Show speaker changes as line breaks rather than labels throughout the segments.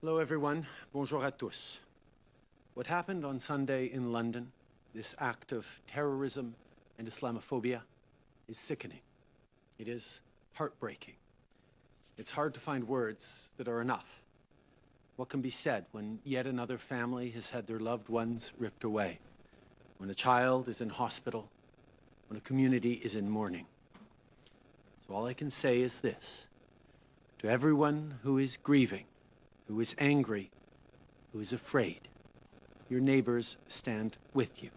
Hello, everyone. Bonjour à tous. What happened on Sunday in London, this act of terrorism and Islamophobia, is sickening. It is heartbreaking. It's hard to find words that are enough. What can be said when yet another family has had their loved ones ripped away, when a child is in hospital, when a community is in mourning? So all I can say is this: to everyone who is grieving, who is angry, who is afraid, your neighbors stand with you.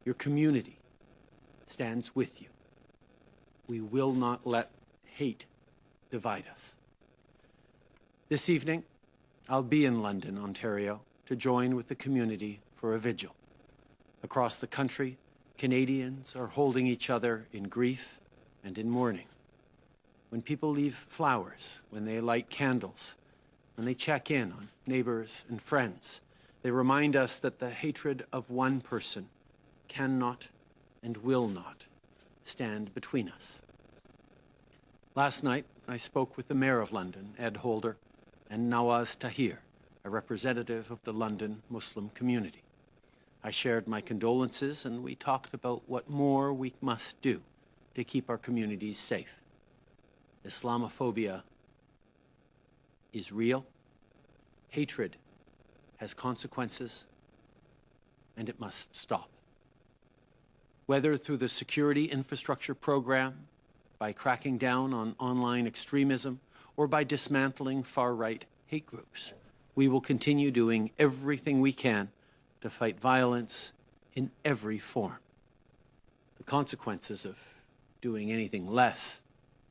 Your community stands with you. We will not let hate divide us. This evening, I'll be in London, Ontario, to join with the community for a vigil. Across the country, Canadians are holding each other in grief and in mourning. When people leave flowers, when they light candles, when they check in on neighbors and friends, they remind us that the hatred of one person cannot and will not stand between us. Last night, I spoke with the Mayor of London, Ed Holder, and Nawaz Tahir, a representative of the London Muslim community. I shared my condolences, and we talked about what more we must do to keep our communities safe. Islamophobia is real, hatred has consequences, and it must stop. Whether through the security infrastructure program, by cracking down on online extremism, or by dismantling far-right hate groups, we will continue doing everything we can to fight violence in every form. The consequences of doing anything less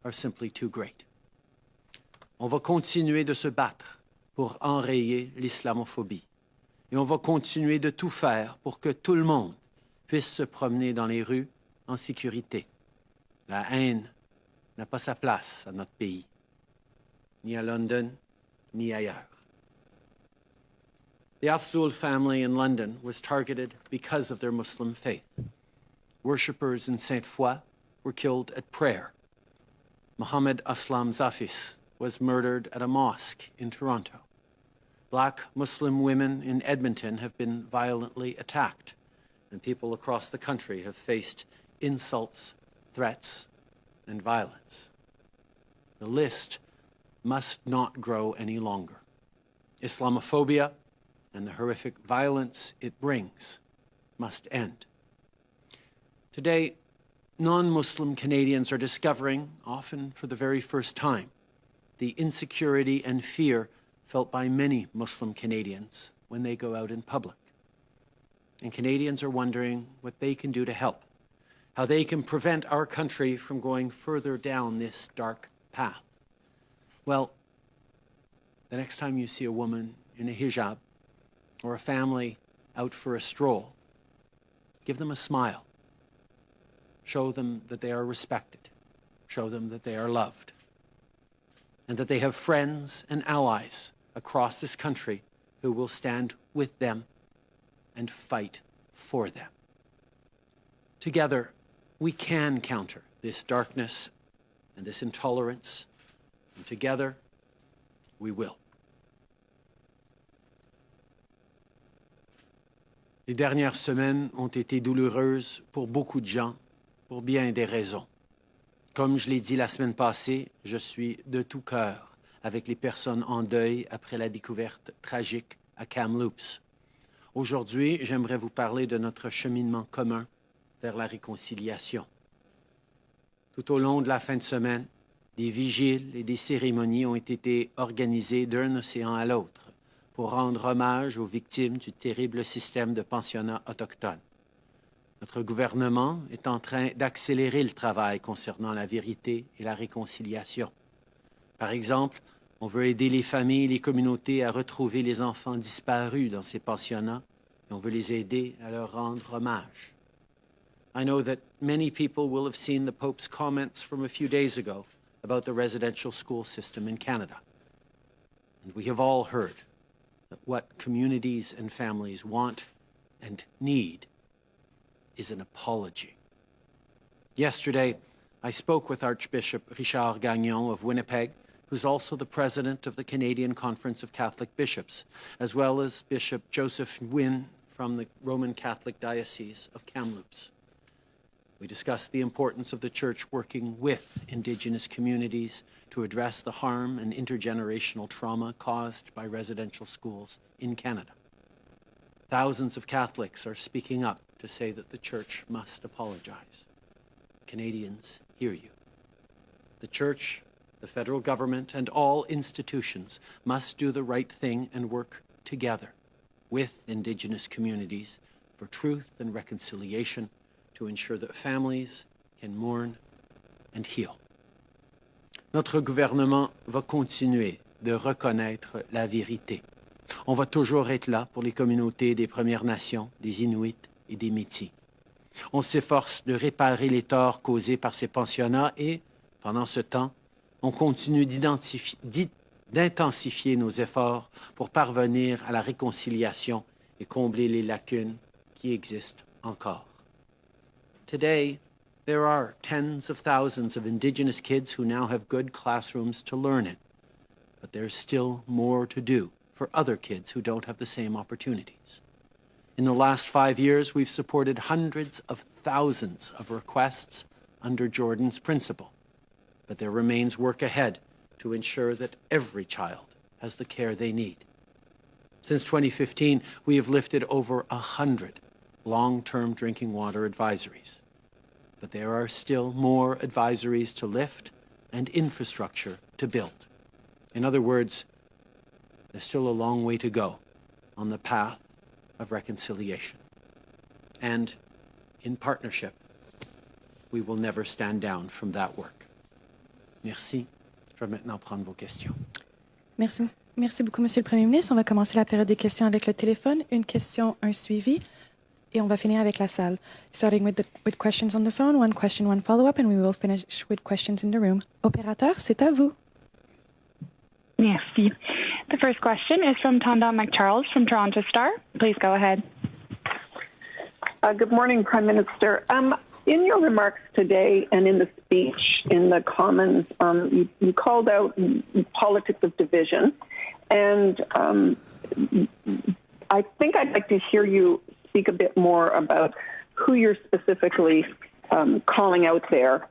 are simply too great. On va continuer de se battre pour enrayer l'islamophobie. Et on va continuer de tout faire pour que tout le monde puisse se promener dans les rues en sécurité. La haine n'a pas sa place à notre pays, ni à London, ni ailleurs. The Afzal family in London was targeted because of their Muslim faith. Worshippers in Sainte-Foy were killed at prayer. Mohammed Aslam Zafis was murdered at a mosque in Toronto. Black Muslim women in Edmonton have been violently attacked, and people across the country have faced insults, threats, and violence. The list must not grow any longer. Islamophobia and the horrific violence it brings must end. Today, non-Muslim Canadians are discovering, often for the very first time, the insecurity and fear felt by many Muslim Canadians when they go out in public. And Canadians are wondering what they can do to help, how they can prevent our country from going further down this dark path. Well, the next time you see a woman in a hijab or a family out for a stroll, give them a smile. Show them that they are respected. Show them that they are loved. And that they have friends and allies across this country who will stand with them and fight for them. Together, we can counter this darkness and this intolerance, and together, we will. Les dernières semaines ont été douloureuses pour beaucoup de gens, pour bien des raisons. Comme je l'ai dit la semaine passée, je suis de tout cœur avec les personnes en deuil après la découverte tragique à Kamloops. Aujourd'hui, j'aimerais vous parler de notre cheminement commun vers la réconciliation. Tout au long de la fin de semaine, des vigiles et des cérémonies ont été organisées d'un océan à l'autre pour rendre hommage aux victimes du terrible système de pensionnat autochtone. Notre gouvernement est en train d'accélérer le travail concernant la vérité et la réconciliation. Par exemple, on veut aider les familles et les communautés à retrouver les enfants disparus dans ces pensionnats et on veut les aider à leur rendre hommage. I know that many people will have seen the Pope's comments from a few days ago about the residential school system in Canada. And we have all heard that what communities and families want and need is an apology. Yesterday, I spoke with Archbishop Richard Gagnon of Winnipeg who's also the president of the Canadian Conference of Catholic Bishops, as well as Bishop Joseph Nguyen from the Roman Catholic Diocese of Kamloops. We discussed the importance of the Church working with Indigenous communities to address the harm and intergenerational trauma caused by residential schools in Canada. Thousands of Catholics are speaking up to say that the Church must apologize. Canadians hear you. The Church, the federal government, and all institutions must do the right thing and work together with Indigenous communities for truth and reconciliation to ensure that families can mourn and heal. Notre gouvernement va continuer de reconnaître la vérité. On va toujours être là pour les communautés des Premières Nations, des Inuits et des Métis. On s'efforce de réparer les torts causés par ces pensionnats et, pendant ce temps, on continue d'intensifier nos efforts pour parvenir à la réconciliation et combler les lacunes qui existent encore. Today, there are tens of thousands of Indigenous kids who now have good classrooms to learn in, but there's still more to do for other kids who don't have the same opportunities. In the last 5 years, we've supported hundreds of thousands of requests under Jordan's principle, but there remains work ahead to ensure that every child has the care they need. Since 2015, we have lifted over 100 long-term drinking water advisories, but there are still more advisories to lift and infrastructure to build. In other words, there's still a long way to go on the path of reconciliation. And in partnership, we will never stand down from that work. Merci. Je vais maintenant prendre vos questions.
Merci. Merci beaucoup, Monsieur le Premier ministre. On va commencer la période des questions avec le téléphone. Une question, un suivi. Et on va finir avec la salle. Starting with questions on the phone, one question, one follow-up, and we will finish with questions in the room. Opérateur, c'est à vous.
Merci. The first question is from Tonda McCharles from Toronto Star. Please go ahead.
Good morning, Prime Minister. In your remarks today and in the speech in the Commons, you called out politics of division. And I think I'd like to hear you speak a bit more about who you're specifically calling out there.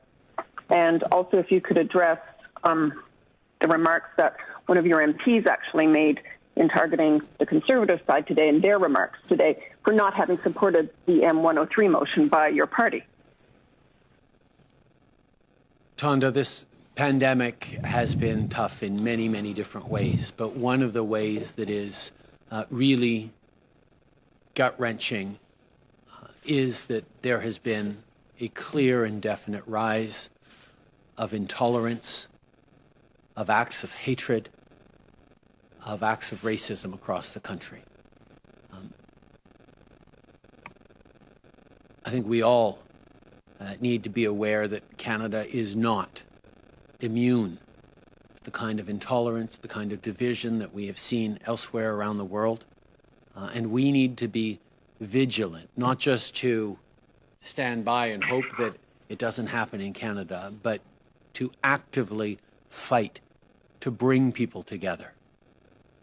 And also if you could address the remarks that one of your MPs actually made in targeting the Conservative side today in their remarks today for not having supported the M103 motion by your party.
Tonda, this pandemic has been tough in many, many different ways, but one of the ways that is really gut-wrenching is that there has been a clear and definite rise of intolerance, of acts of hatred, of acts of racism across the country. I think we all need to be aware that Canada is not immune to the kind of intolerance, the kind of division that we have seen elsewhere around the world. And we need to be vigilant, not just to stand by and hope that it doesn't happen in Canada, but to actively fight, to bring people together,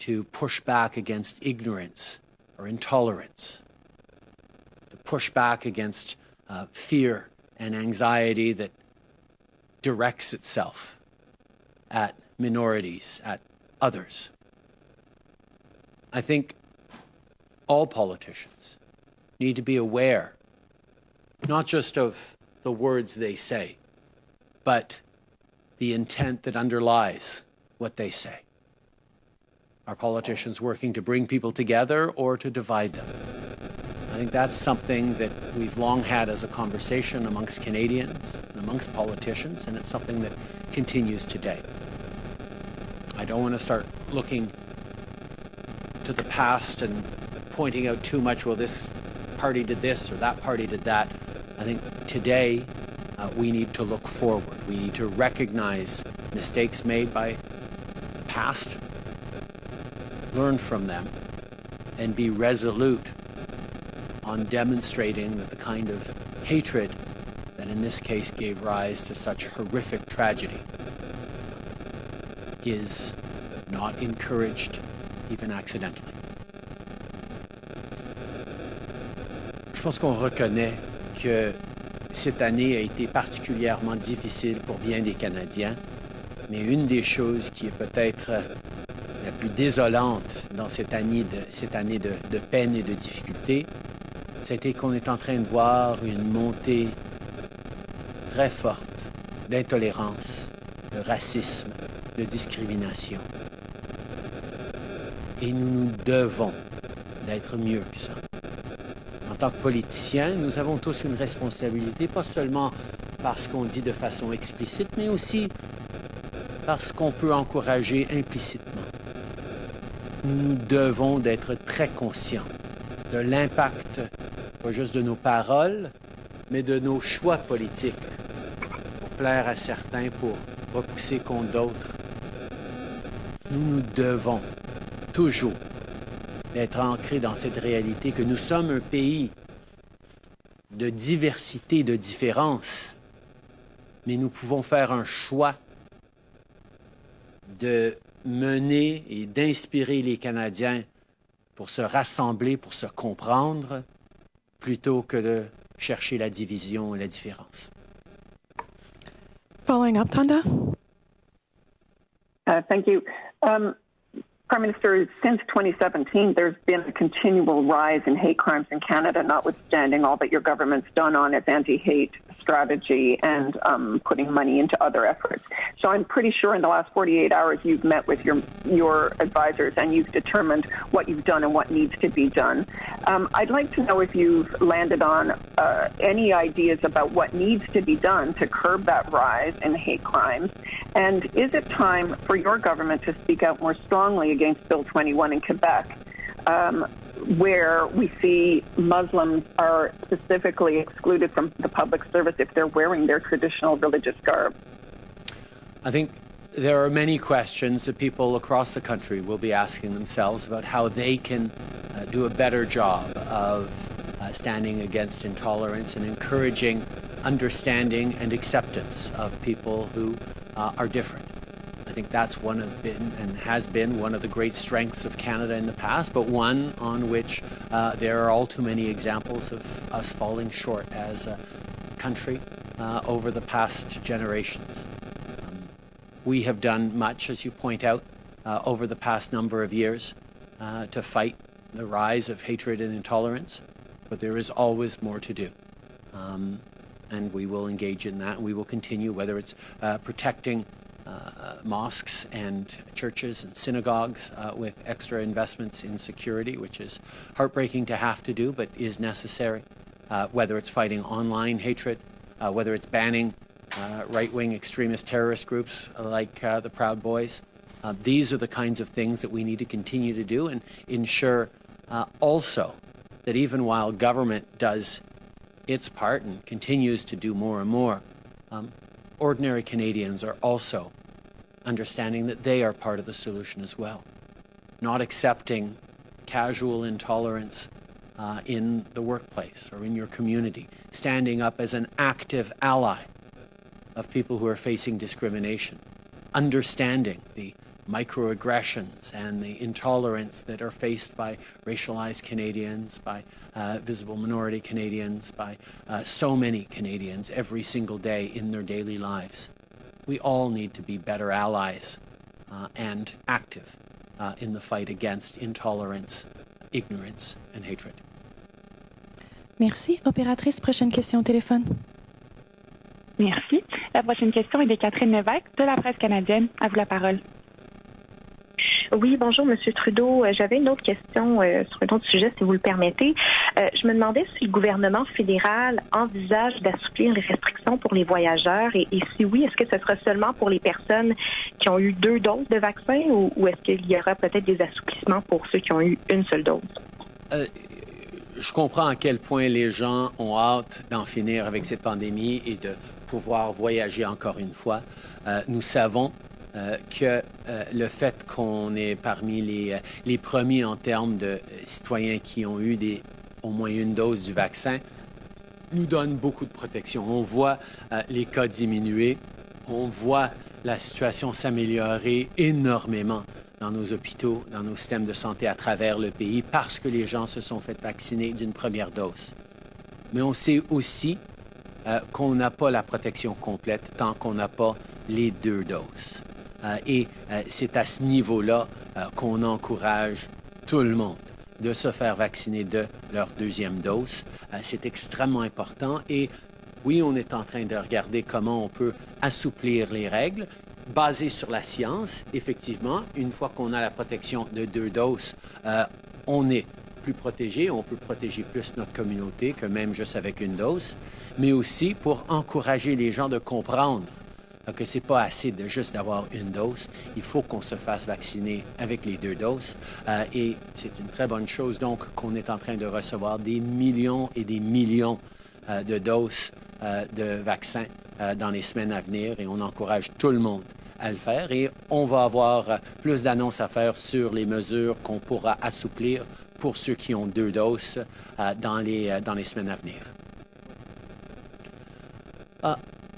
to push back against ignorance or intolerance, to push back against fear and anxiety that directs itself at minorities, at others. I think all politicians need to be aware, not just of the words they say, but the intent that underlies what they say. Are politicians working to bring people together or to divide them? I think that's something that we've long had as a conversation amongst Canadians and amongst politicians, and it's something that continues today. I don't want to start looking to the past and pointing out too much, well, this party did this or that party did that. I think today we need to look forward. We need to recognize mistakes made by the past, learn from them, and be resolute on demonstrating that the kind of hatred that in this case gave rise to such horrific tragedy is not encouraged, even accidentally. Je pense qu'on reconnaît que cette année a été particulièrement difficile pour bien des Canadiens, mais une des choses qui est peut-être la plus désolante dans cette année de peine et de difficulté, c'était qu'on est en train de voir une montée très forte d'intolérance, de racisme, de discrimination. Et nous devons d'être mieux que ça. En tant que politiciens, nous avons tous une responsabilité, pas seulement parce qu'on dit de façon explicite, mais aussi parce qu'on peut encourager implicitement. Nous devons d'être très conscients de l'impact, pas juste de nos paroles, mais de nos choix politiques, pour plaire à certains, pour repousser contre d'autres. Nous devons toujours d'être ancrés dans cette réalité que nous sommes un pays de diversité, de différence, mais nous pouvons faire un choix de mener et d'inspirer les Canadiens pour se rassembler, pour se comprendre, plutôt que de chercher la division et la différence.
Following up, Tanda.
Thank you. Prime Minister, since 2017, there's been a continual rise in hate crimes in Canada, notwithstanding all that your government's done on its anti-hate strategy and putting money into other efforts. So I'm pretty sure in the last 48 hours you've met with your advisors and you've determined what you've done and what needs to be done. I'd like to know if you've landed on any ideas about what needs to be done to curb that rise in hate crimes. And is it time for your government to speak out more strongly against Bill 21 in Quebec, where we see Muslims are specifically excluded from the public service if they're wearing their traditional religious garb?
I think there are many questions that people across the country will be asking themselves about how they can do a better job of standing against intolerance and encouraging understanding and acceptance of people who are different. I think that's has been one of the great strengths of Canada in the past, but one on which there are all too many examples of us falling short as a country over the past generations. We have done much, as you point out, over the past number of years to fight the rise of hatred and intolerance, but there is always more to do. And we will engage in that. We will continue, whether it's protecting mosques and churches and synagogues with extra investments in security, which is heartbreaking to have to do, but is necessary. Whether it's fighting online hatred, whether it's banning right-wing extremist terrorist groups like the Proud Boys. These are the kinds of things that we need to continue to do and ensure also that even while government does its part and continues to do more and more, ordinary Canadians are also understanding that they are part of the solution as well. Not accepting casual intolerance in the workplace or in your community. Standing up as an active ally of people who are facing discrimination. Understanding the microaggressions and the intolerance that are faced by racialized Canadians, by visible minority Canadians, by so many Canadians every single day in their daily lives. We all need to be better allies and active in the fight against intolerance, ignorance, and hatred.
Merci. Opératrice, prochaine question au téléphone.
Merci. La prochaine question est de Catherine Lévesque de la Presse canadienne. À vous la parole.
Oui, bonjour, M. Trudeau. J'avais une autre question sur un autre sujet, si vous le permettez. Je me demandais si le gouvernement fédéral envisage d'assouplir les restrictions pour les voyageurs et si oui, est-ce que ce sera seulement pour les personnes qui ont eu 2 doses de vaccin ou est-ce qu'il y aura peut-être des assouplissements pour ceux qui ont eu une seule dose?
Je comprends à quel point les gens ont hâte d'en finir avec cette pandémie et de pouvoir voyager encore une fois. Nous savons que le fait qu'on est parmi les premiers en termes de citoyens qui ont eu au moins une dose du vaccin nous donne beaucoup de protection. On voit les cas diminuer, on voit la situation s'améliorer énormément dans nos hôpitaux, dans nos systèmes de santé à travers le pays parce que les gens se sont fait vacciner d'une première dose. Mais on sait aussi qu'on n'a pas la protection complète tant qu'on n'a pas les 2 doses. C'est à ce niveau-là qu'on encourage tout le monde de se faire vacciner de leur 2e dose. C'est extrêmement important et oui, on est en train de regarder comment on peut assouplir les règles basées sur la science. Effectivement, une fois qu'on a la protection de 2 doses, on est plus protégé, on peut protéger plus notre communauté que même juste avec 1 dose, mais aussi pour encourager les gens de comprendre que c'est pas assez de juste d'avoir 1 dose. Il faut qu'on se fasse vacciner avec les 2 doses. Et c'est une très bonne chose, donc, qu'on est en train de recevoir des millions et des millions de doses de vaccins dans les semaines à venir. Et on encourage tout le monde à le faire. Et on va avoir plus d'annonces à faire sur les mesures qu'on pourra assouplir pour ceux qui ont 2 doses dans les semaines à venir.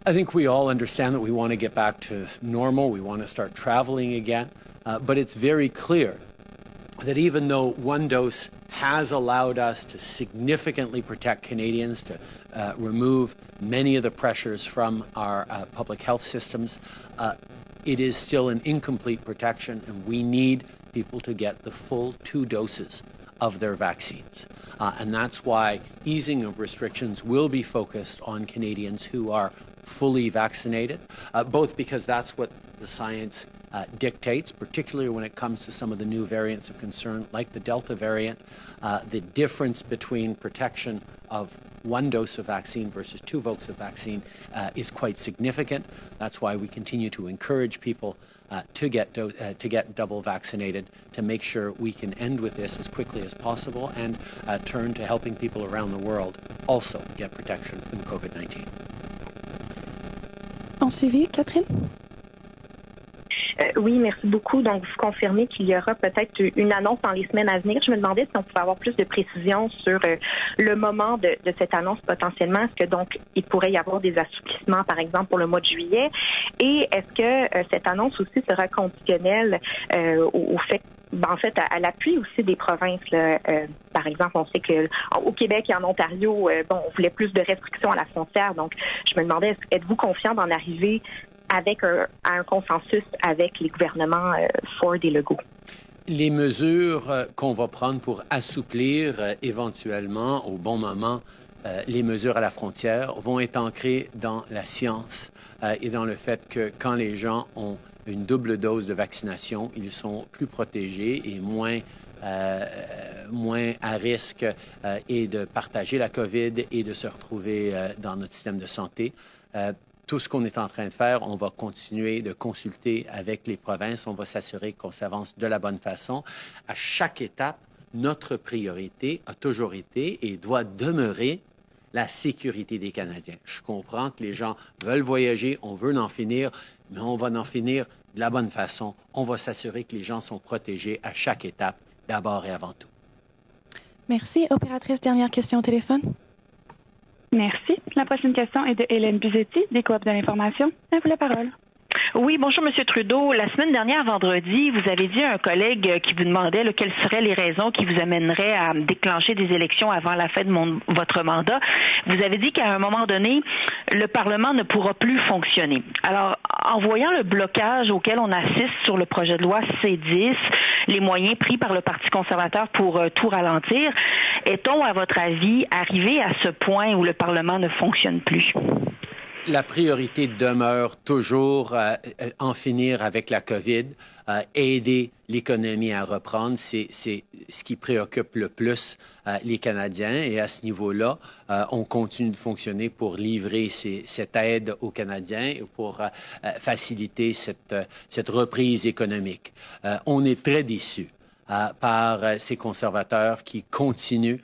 I think we all understand that we want to get back to normal. We want to start traveling again. But it's very clear that even though 1 dose has allowed us to significantly protect Canadians, to remove many of the pressures from our public health systems, it is still an incomplete protection, and we need people to get the full 2 doses of their vaccines. And that's why easing of restrictions will be focused on Canadians who are fully vaccinated, both because that's what the science dictates, particularly when it comes to some of the new variants of concern, like the Delta variant. The difference between protection of 1 dose of vaccine versus 2 doses of vaccine is quite significant. That's why we continue to encourage people to get double vaccinated, to make sure we can end with this as quickly as possible and turn to helping people around the world also get protection from COVID-19.
En suivi, Catherine?
Oui, merci beaucoup. Donc, vous confirmez qu'il y aura peut-être une annonce dans les semaines à venir. Je me demandais si on pouvait avoir plus de précisions sur le moment de cette annonce potentiellement. Est-ce que donc il pourrait y avoir des assouplissements, par exemple, pour le mois de juillet? Et est-ce que cette annonce aussi sera conditionnelle au fait en fait, à l'appui aussi des provinces. Là, par exemple, on sait qu'au Québec et en Ontario, on voulait plus de restrictions à la frontière. Donc, je me demandais, êtes-vous confiant d'en arriver avec à un consensus avec les gouvernements Ford et Legault?
Les mesures qu'on va prendre pour assouplir éventuellement, au bon moment, les mesures à la frontière vont être ancrées dans la science et dans le fait que quand les gens ont une double dose de vaccination, ils sont plus protégés et moins à risque et de partager la COVID et de se retrouver dans notre système de santé. Tout ce qu'on est en train de faire, on va continuer de consulter avec les provinces. On va s'assurer qu'on s'avance de la bonne façon. À chaque étape, notre priorité a toujours été et doit demeurer la sécurité des Canadiens. Je comprends que les gens veulent voyager, on veut en finir, mais on va en finir de la bonne façon. On va s'assurer que les gens sont protégés à chaque étape, d'abord et avant tout.
Merci. Opératrice, dernière question au téléphone.
Merci. La prochaine question est de Hélène Buzetti, des Coop de l'information. À vous la parole.
Oui, bonjour, M. Trudeau. La semaine dernière, vendredi, vous avez dit à un collègue qui vous demandait quelles seraient les raisons qui vous amèneraient à déclencher des élections avant la fin de votre mandat. Vous avez dit qu'à un moment donné, le Parlement ne pourra plus fonctionner. Alors, en voyant le blocage auquel on assiste sur le projet de loi C-10, les moyens pris par le Parti conservateur pour tout ralentir, est-on, à votre avis, arrivé à ce point où le Parlement ne fonctionne plus?
La priorité demeure toujours en finir avec la COVID, aider l'économie à reprendre. C'est ce qui préoccupe le plus les Canadiens. Et à ce niveau-là, on continue de fonctionner pour livrer cette aide aux Canadiens et pour faciliter cette reprise économique. On est très déçus par ces conservateurs qui continuent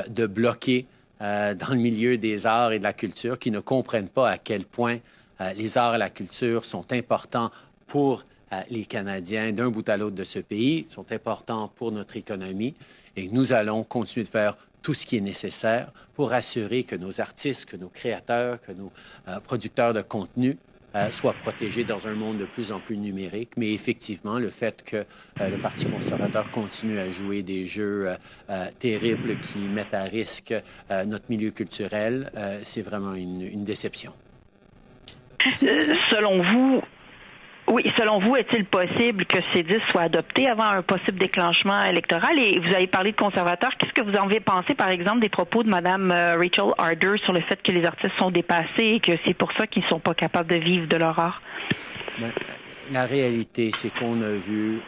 de bloquer dans le milieu des arts et de la culture, qui ne comprennent pas à quel point les arts et la culture sont importants pour les Canadiens d'un bout à l'autre de ce pays, sont importants pour notre économie. Et nous allons continuer de faire tout ce qui est nécessaire pour assurer que nos artistes, que nos créateurs, que nos producteurs de contenu soient protégés dans un monde de plus en plus numérique. Mais effectivement, le fait que le Parti conservateur continue à jouer des jeux terribles qui mettent à risque notre milieu culturel, c'est vraiment une déception.
Selon vous, est-il possible que C10 soit adopté avant un possible déclenchement électoral? Et vous avez parlé de conservateurs. Qu'est-ce que vous en avez pensé, par exemple, des propos de Mme Rachel Harder sur le fait que les artistes sont dépassés et que c'est pour ça qu'ils ne sont pas capables de vivre de leur art?
La réalité, c'est qu'on a vu,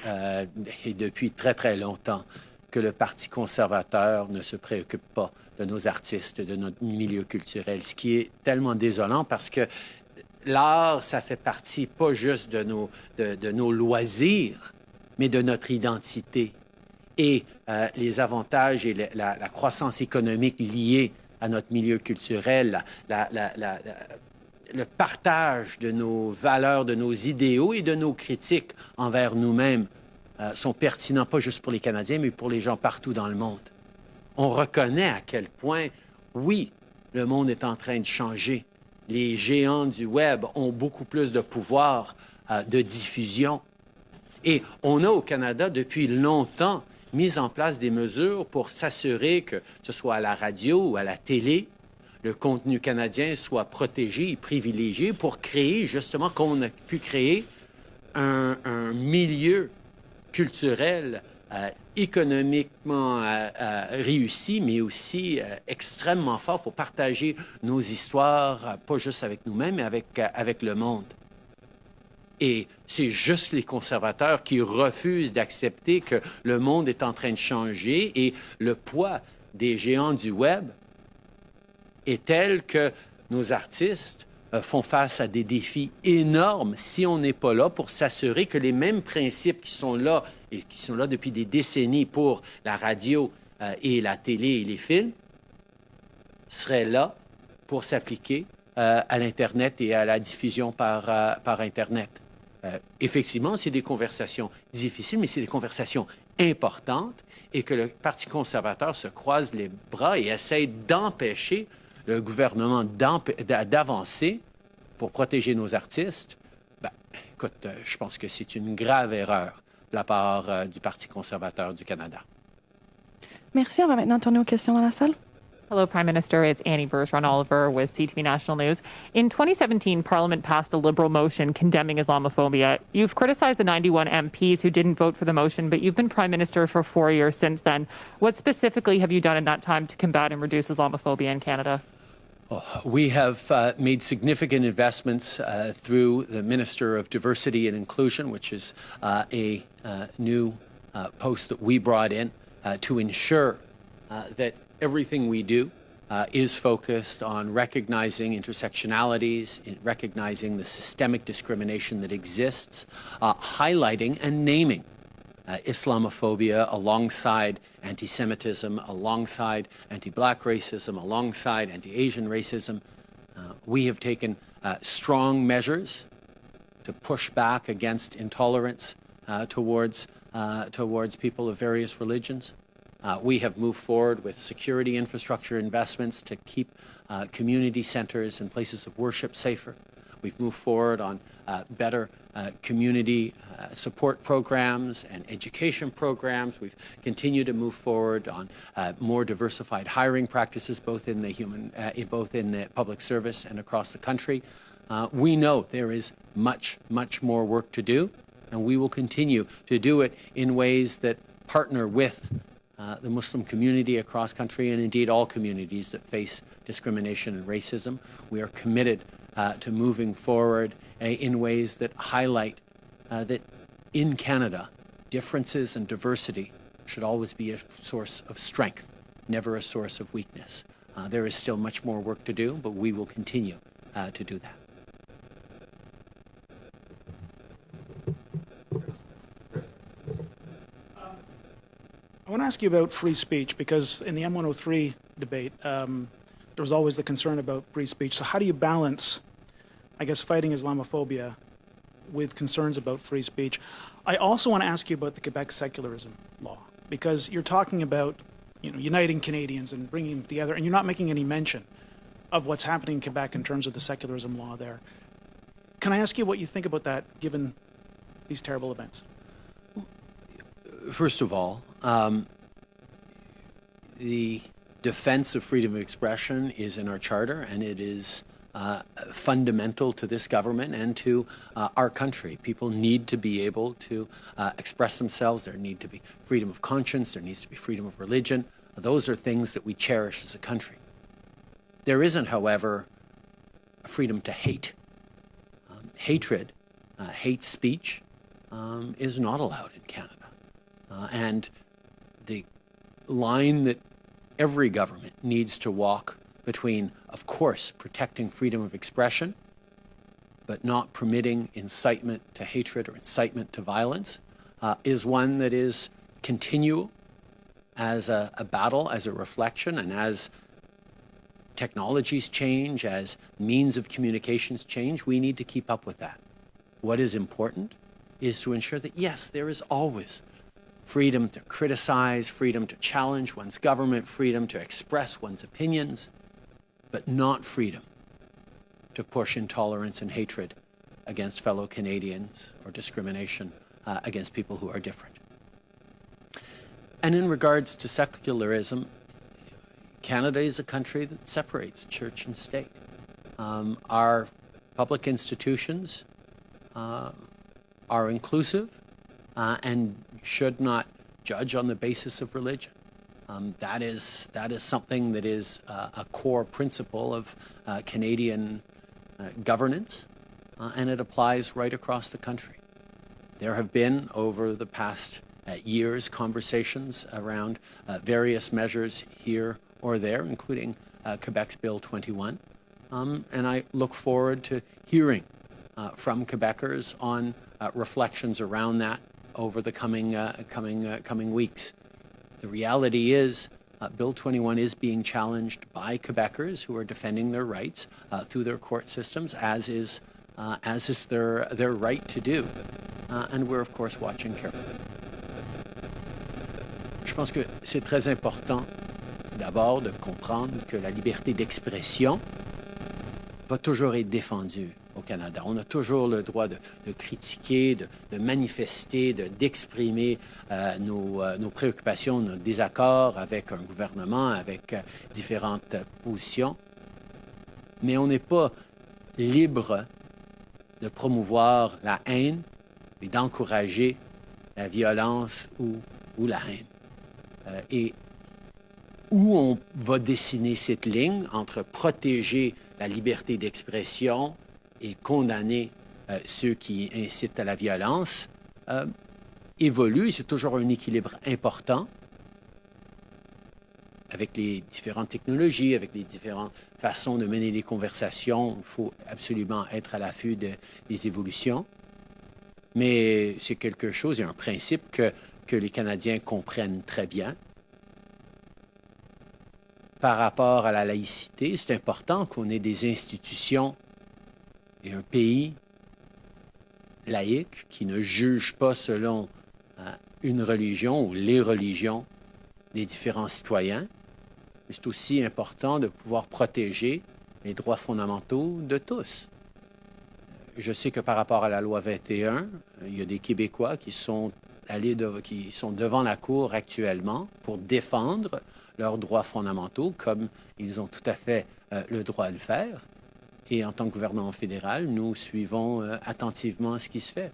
et depuis très, très longtemps, que le Parti conservateur ne se préoccupe pas de nos artistes, de notre milieu culturel, ce qui est tellement désolant parce que l'art, ça fait partie pas juste de nos loisirs, mais de notre identité. Et les avantages et la croissance économique liée à notre milieu culturel, le partage de nos valeurs, de nos idéaux et de nos critiques envers nous-mêmes sont pertinents pas juste pour les Canadiens, mais pour les gens partout dans le monde. On reconnaît à quel point, oui, le monde est en train de changer. Les géants du Web ont beaucoup plus de pouvoir de diffusion. Et on a au Canada, depuis longtemps, mis en place des mesures pour s'assurer que ce soit à la radio ou à la télé, le contenu canadien soit protégé et privilégié pour créer, justement, qu'on a pu créer un milieu culturel économiquement réussi, mais aussi extrêmement fort pour partager nos histoires, pas juste avec nous-mêmes, mais avec le monde. Et c'est juste les conservateurs qui refusent d'accepter que le monde est en train de changer et le poids des géants du Web est tel que nos artistes font face à des défis énormes si on n'est pas là pour s'assurer que les mêmes principes qui sont là et qui sont là depuis des décennies pour la radio et la télé et les films seraient là pour s'appliquer à l'Internet et à la diffusion par Internet. Effectivement, c'est des conversations difficiles, mais c'est des conversations importantes et que le Parti conservateur se croise les bras et essaie d'empêcher le gouvernement d'avancer pour protéger nos artistes, écoute, je pense que c'est une grave erreur de la part du Parti conservateur du Canada.
Merci. On va maintenant tourner aux questions dans la salle.
Hello, Prime Minister. It's Annie Bergeron-Oliver with CTV National News. In 2017, Parliament passed a Liberal motion condemning Islamophobia. You've criticized the 91 MPs who didn't vote for the motion, but you've been Prime Minister for 4 years since then. What specifically have you done in that time to combat and reduce Islamophobia in Canada?
We have made significant investments through the Minister of Diversity and Inclusion, which is a new post that we brought in to ensure that everything we do is focused on recognizing intersectionalities, recognizing the systemic discrimination that exists, highlighting and naming Islamophobia alongside anti-Semitism, alongside anti-Black racism, alongside anti-Asian racism. We have taken strong measures to push back against intolerance towards people of various religions. We have moved forward with security infrastructure investments to keep community centers and places of worship safer. We've moved forward on better community support programs and education programs. We've continued to move forward on more diversified hiring practices, both in the public service and across the country. We know there is much, much more work to do, and we will continue to do it in ways that partner with the Muslim community across country and indeed all communities that face discrimination and racism. We are committed to moving forward in ways that highlight that in Canada, differences and diversity should always be a source of strength, never a source of weakness. There is still much more work to do, but we will continue to do that.
I want to ask you about free speech, because in the M103 debate, there was always the concern about free speech. So how do you balance, I guess, fighting Islamophobia with concerns about free speech? I also want to ask you about the Quebec secularism law, because you're talking about, uniting Canadians and bringing them together, and you're not making any mention of what's happening in Quebec in terms of the secularism law there. Can I ask you what you think about that, given these terrible events?
First of all, the defense of freedom of expression is in our charter, and it is fundamental to this government and to our country. People need to be able to express themselves. There need to be freedom of conscience. There needs to be freedom of religion. Those are things that we cherish as a country. There isn't, however, a freedom to hate. Hatred, hate speech, is not allowed in Canada. And the line that every government needs to walk between, of course, protecting freedom of expression, but not permitting incitement to hatred or incitement to violence, is one that is continual as a battle, as a reflection, and as technologies change, as means of communications change, we need to keep up with that. What is important is to ensure that, yes, there is always freedom to criticize, freedom to challenge one's government, freedom to express one's opinions, but not freedom to push intolerance and hatred against fellow Canadians or discrimination against people who are different. And in regards to secularism, Canada is a country that separates church and state. Our public institutions are inclusive and should not judge on the basis of religion. That is something that is a core principle of Canadian governance, and it applies right across the country. There have been, over the past years, conversations around various measures here or there, including Quebec's Bill 21, and I look forward to hearing from Quebecers on reflections around that over the coming weeks. The reality is, Bill 21 is being challenged by Quebecers who are defending their rights through their court systems, as is their right to do, and we're of course watching carefully. Je pense que c'est très important, d'abord, de comprendre que la liberté d'expression va toujours être défendue au Canada. On a toujours le droit de critiquer, de manifester, d'exprimer nos préoccupations, nos désaccords avec un gouvernement, avec différentes positions. Mais on n'est pas libre de promouvoir la haine et d'encourager la violence ou la haine. Et où on va dessiner cette ligne entre protéger la liberté d'expression et condamner ceux qui incitent à la violence évolue. C'est toujours un équilibre important avec les différentes technologies, avec les différentes façons de mener les conversations. Il faut absolument être à l'affût des évolutions. Mais c'est quelque chose et un principe que les Canadiens comprennent très bien. Par rapport à la laïcité, c'est important qu'on ait des institutions et un pays laïque qui ne juge pas selon une religion ou les religions des différents citoyens. C'est aussi important de pouvoir protéger les droits fondamentaux de tous. Je sais que par rapport à la loi 21, il y a des Québécois qui sont devant la Cour actuellement pour défendre leurs droits fondamentaux, comme ils ont tout à fait le droit de le faire. Et en tant que gouvernement fédéral, nous suivons attentivement ce qui se fait.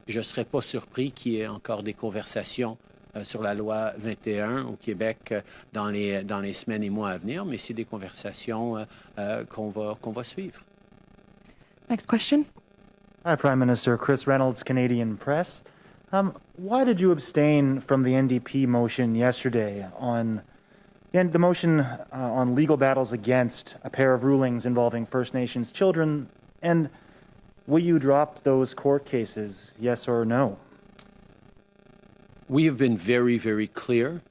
Je ne serais pas surpris qu'il y ait encore des conversations sur la loi 21 au Québec dans les semaines et mois à venir, mais c'est des conversations qu'on va suivre.
Next question.
Hi, Prime Minister. Chris Reynolds, Canadian Press. Why did you abstain from the NDP motion yesterday on the motion on legal battles against a pair of rulings involving First Nations children? And will you drop those court cases, yes or no?
We have been very, very clear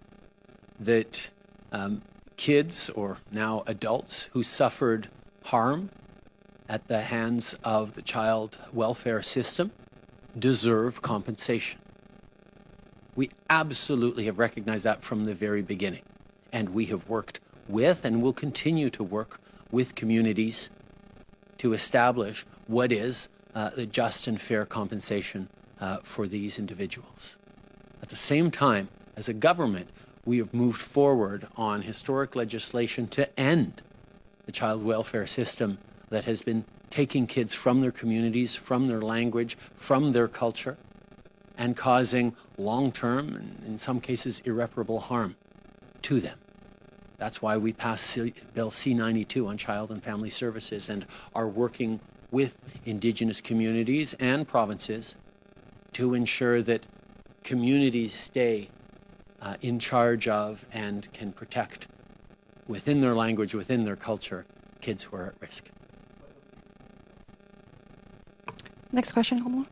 that kids, or now adults, who suffered harm at the hands of the child welfare system deserve compensation. We absolutely have recognized that from the very beginning. And we have worked with and will continue to work with communities to establish what is the just and fair compensation for these individuals. At the same time, as a government, we have moved forward on historic legislation to end the child welfare system that has been taking kids from their communities, from their language, from their culture, and causing long-term and in some cases irreparable harm to them. That's why we passed Bill C-92 on child and family services and are working with Indigenous communities and provinces to ensure that communities stay in charge of and can protect within their language, within their culture, kids who are at risk.
Next question, Romuald.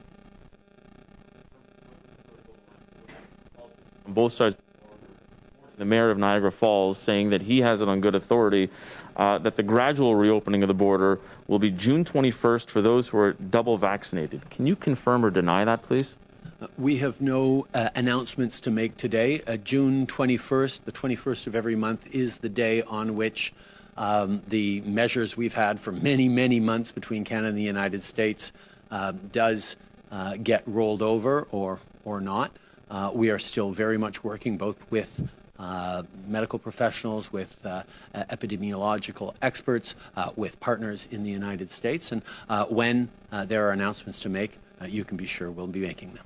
On both sides, the mayor of Niagara Falls saying that he has it on good authority that the gradual reopening of the border will be June 21st for those who are double vaccinated. Can you confirm or deny that, please?
We have no announcements to make today. June 21st, the 21st of every month, is the day on which the measures we've had for many, many months between Canada and the United States does get rolled over or not. We are still very much working both with medical professionals, with epidemiological experts, with partners in the United States. And when there are announcements to make, you can be sure we'll be making them.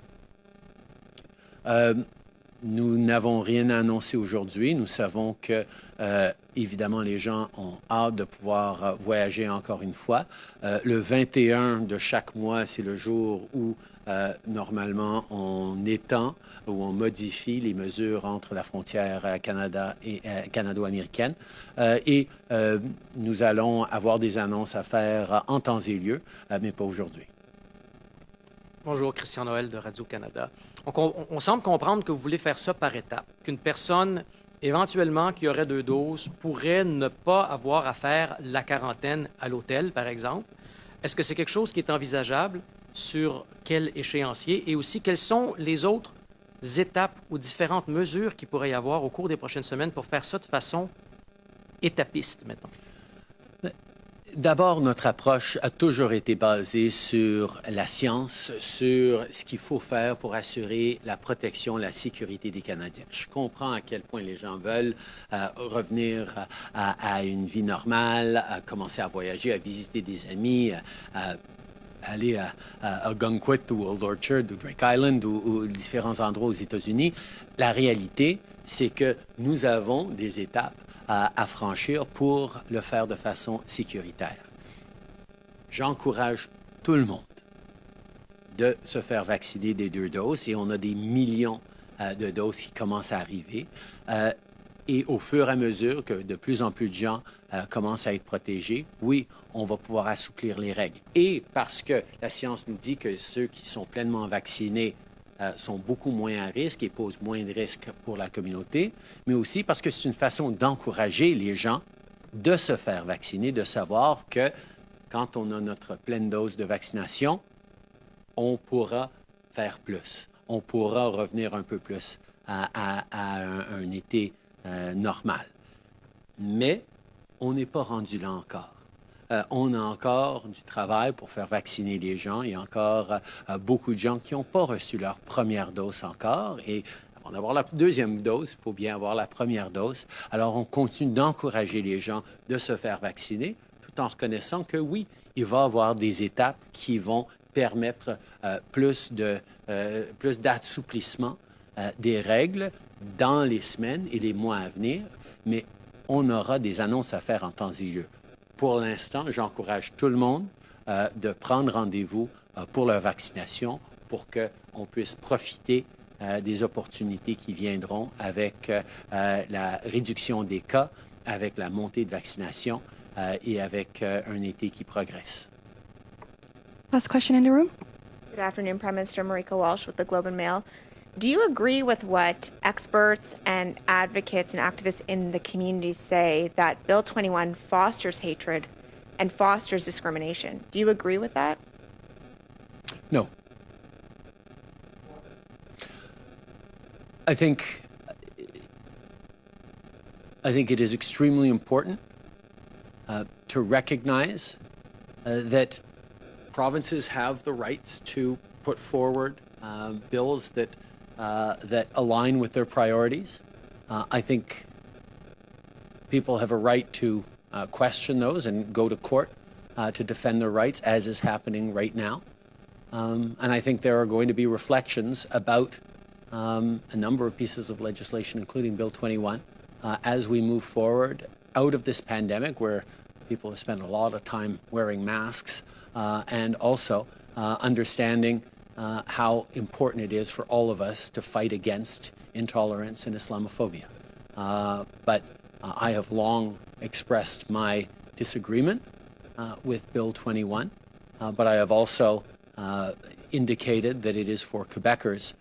Nous n'avons rien à annoncer aujourd'hui. Nous savons que, évidemment, les gens ont hâte de pouvoir voyager encore une fois. Le 21 de chaque mois, c'est le jour où, normalement, on étend ou on modifie les mesures entre la frontière canado-américaine. Et nous allons avoir des annonces à faire en temps et lieu, mais pas aujourd'hui.
Bonjour, Christian Noël de Radio-Canada. On semble comprendre que vous voulez faire ça par étapes, qu'une personne éventuellement qui aurait 2 doses pourrait ne pas avoir à faire la quarantaine à l'hôtel, par exemple. Est-ce que c'est quelque chose qui est envisageable? Sur quel échéancier? Et aussi, quelles sont les autres étapes ou différentes mesures qu'il pourrait y avoir au cours des prochaines semaines pour faire ça de façon étapiste, maintenant?
D'abord, notre approche a toujours été basée sur la science, sur ce qu'il faut faire pour assurer la protection, la sécurité des Canadiens. Je comprends à quel point les gens veulent revenir à une vie normale, à commencer à voyager, à visiter des amis, aller à Algonquin ou Old Orchard ou Drake Island ou différents endroits aux États-Unis. La réalité, c'est que nous avons des étapes à franchir pour le faire de façon sécuritaire. J'encourage tout le monde de se faire vacciner des 2 doses et on a des millions de doses qui commencent à arriver. Et au fur et à mesure que de plus en plus de gens commencent à être protégés, oui, on va pouvoir assouplir les règles. Et parce que la science nous dit que ceux qui sont pleinement vaccinés sont beaucoup moins à risque et posent moins de risques pour la communauté, mais aussi parce que c'est une façon d'encourager les gens de se faire vacciner, de savoir que quand on a notre pleine dose de vaccination, on pourra faire plus. On pourra revenir un peu plus à un été normal. Mais on n'est pas rendu là encore. On a encore du travail pour faire vacciner les gens. Il y a encore beaucoup de gens qui n'ont pas reçu leur première dose encore. Et avant d'avoir la deuxième dose, il faut bien avoir la première dose. Alors, on continue d'encourager les gens de se faire vacciner, tout en reconnaissant que oui, il va y avoir des étapes qui vont permettre plus d'assouplissement des règles dans les semaines et les mois à venir. Mais on aura des annonces à faire en temps et lieu. Pour l'instant, j'encourage tout le monde de prendre rendez-vous pour leur vaccination pour qu'on puisse profiter des opportunités qui viendront avec la réduction des cas, avec la montée de vaccination et avec un été qui progresse.
Last question in the room.
Good afternoon, Prime Minister Marika Walsh with the Globe and Mail. Do you agree with what experts and advocates and activists in the community say that Bill 21 fosters hatred and fosters discrimination? Do you agree with that?
No. I think it is extremely important to recognize that provinces have the rights to put forward bills that align with their priorities. I think people have a right to question those and go to court to defend their rights, as is happening right now. And I think there are going to be reflections about a number of pieces of legislation, including Bill 21, as we move forward out of this pandemic, where people have spent a lot of time wearing masks, and also understanding how important it is for all of us to fight against intolerance and Islamophobia. But I have long expressed my disagreement with Bill 21, but I have also indicated that it is for Quebecers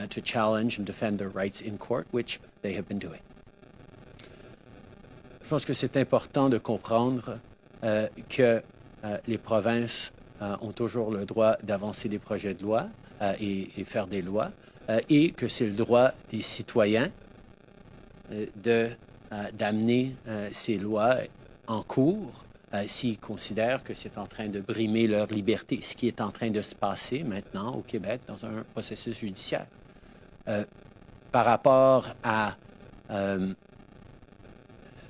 to challenge and defend their rights in court, which they have been doing. Je pense que c'est important de comprendre que les provinces ont toujours le droit d'avancer des projets de loi et faire des lois, et que c'est le droit des citoyens d'amener ces lois en cours s'ils considèrent que c'est en train de brimer leur liberté, ce qui est en train de se passer maintenant au Québec dans un processus judiciaire. Par rapport à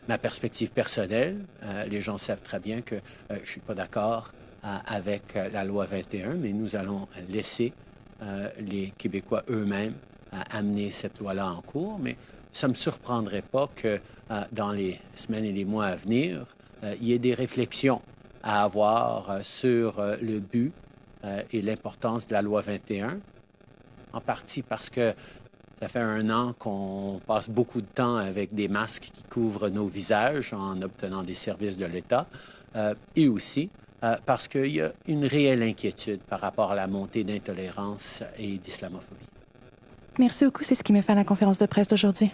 ma perspective personnelle, les gens savent très bien que je ne suis pas d'accord avec la loi 21, mais nous allons laisser les Québécois eux-mêmes amener cette loi-là en cours. Mais ça ne me surprendrait pas que dans les semaines et les mois à venir, il y ait des réflexions à avoir sur le but et l'importance de la loi 21, en partie parce que ça fait 1 an qu'on passe beaucoup de temps avec des masques qui couvrent nos visages en obtenant des services de l'État, et aussi parce qu'il y a une réelle inquiétude par rapport à la montée d'intolérance et d'islamophobie.
Merci beaucoup. C'est ce qui met fin à la conférence de presse d'aujourd'hui.